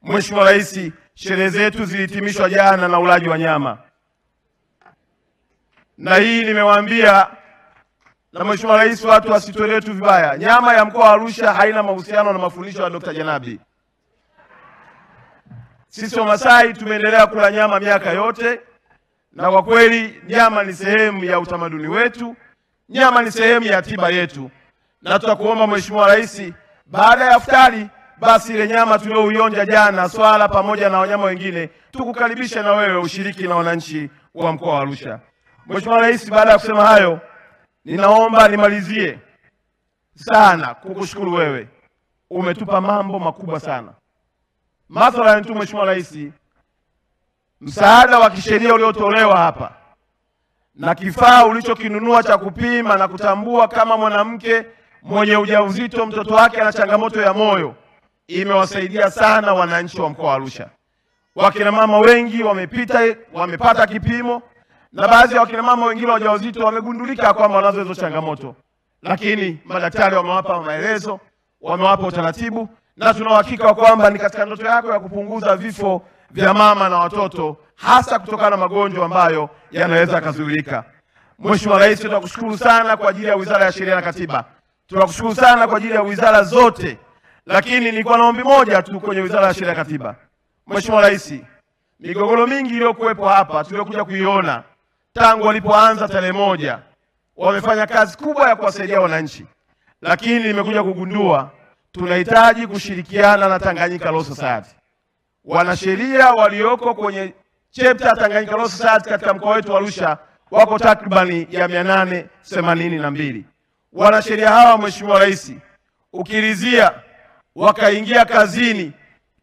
Mheshimiwa Rais, sherehe zetu zilihitimishwa jana na ulaji wa nyama, na hii nimewaambia na Mheshimiwa Rais, watu wasituelewe tu vibaya. Nyama ya mkoa wa Arusha haina mahusiano na mafundisho ya Dr. Janabi. Sisi Wamasai tumeendelea kula nyama miaka yote, na kwa kweli nyama ni sehemu ya utamaduni wetu, nyama ni sehemu ya tiba yetu. Na tutakuomba Mheshimiwa Rais, baada ya iftari, basi ile nyama tulioionja jana, swala pamoja na wanyama wengine, tukukaribisha na wewe ushiriki na wananchi wa mkoa wa Arusha. Mheshimiwa Rais, baada ya kusema hayo, ninaomba nimalizie sana kukushukuru wewe. Umetupa mambo makubwa sana. Mathalan tu Mheshimiwa Rais, msaada wa kisheria uliotolewa hapa na kifaa ulichokinunua cha kupima na kutambua kama mwanamke mwenye ujauzito mtoto wake ana changamoto ya moyo imewasaidia sana wananchi wa mkoa wa Arusha. Wakina mama wengi wamepata kipimo, na baadhi ya wakina mama wengine wajawazito wamegundulika kwamba wanazo hizo changamoto, lakini madaktari wamewapa maelezo, wamewapa utaratibu, na tuna uhakika kwamba ni katika ndoto yako ya kupunguza vifo vya mama na watoto, hasa kutokana na magonjwa ambayo yanaweza kuzuilika. Mheshimiwa Rais, tunakushukuru sana kwa ajili ya Wizara ya Sheria na Katiba. Tunakushukuru sana kwa ajili ya wizara zote, lakini nilikuwa na ombi moja tu kwenye Wizara ya Sheria na Katiba. Mheshimiwa Rais, migogoro mingi iliyokuwepo hapa tuliokuja kuiona tangu walipoanza tarehe 1, wamefanya kazi kubwa ya kuwasaidia wananchi, lakini nimekuja kugundua tunahitaji kushirikiana na Tanganyika Law Society. Wanasheria walioko kwenye chapter Tanganyika Law Society katika mkoa wetu wa Arusha wako takribani ya 882. Wanasheria hawa Mheshimiwa Rais, ukiridhia wakaingia kazini,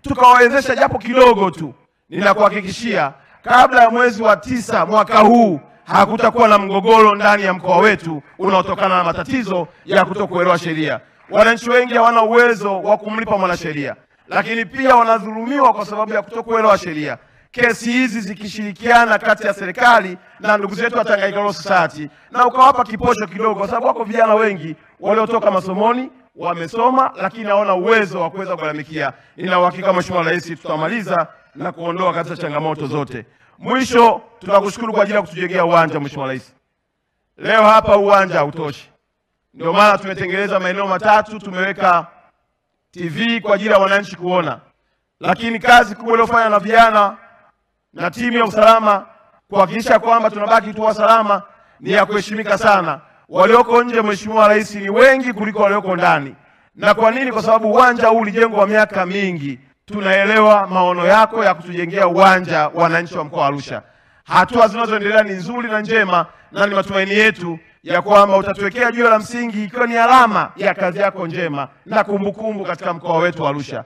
tukawawezesha japo kidogo tu, ninakuhakikishia kabla ya mwezi wa 9 mwaka huu hakutakuwa na mgogoro ndani ya mkoa wetu unaotokana na matatizo ya kutokuelewa sheria. Wananchi wengi hawana uwezo wa kumlipa mwanasheria, lakini pia wanadhulumiwa kwa sababu ya kutokuelewa sheria. Kesi hizi zikishirikiana kati ya serikali na ndugu zetu wa Tanganyika Law Society, na ukawapa kiposho kidogo, kwa sababu wako vijana wengi waliotoka masomoni, wamesoma lakini hawana uwezo wa kuweza kulalamikia. Nina uhakika Mheshimiwa Rais, tutamaliza na kuondoa katika changamoto zote. Mwisho, tunakushukuru kwa ajili ya kutujengea uwanja Mheshimiwa Rais. Leo hapa uwanja hautoshi, ndio maana tumetengeneza maeneo matatu, tumeweka TV kwa ajili ya wananchi kuona, lakini kazi kubwa iliyofanywa na vijana na timu ya usalama kuhakikisha kwamba tunabaki tu salama ni ya kuheshimika sana. Walioko nje Mheshimiwa Rais ni wengi kuliko walioko ndani. Na kwa nini? Kwa sababu uwanja huu ulijengwa miaka mingi. Tunaelewa maono yako ya kutujengea uwanja wananchi wa mkoa wa Arusha. Hatua zinazoendelea ni nzuri na njema, na ni matumaini yetu ya kwamba utatuwekea jiwe la msingi ikiwa ni alama ya kazi yako njema na kumbukumbu katika mkoa wetu wa Arusha.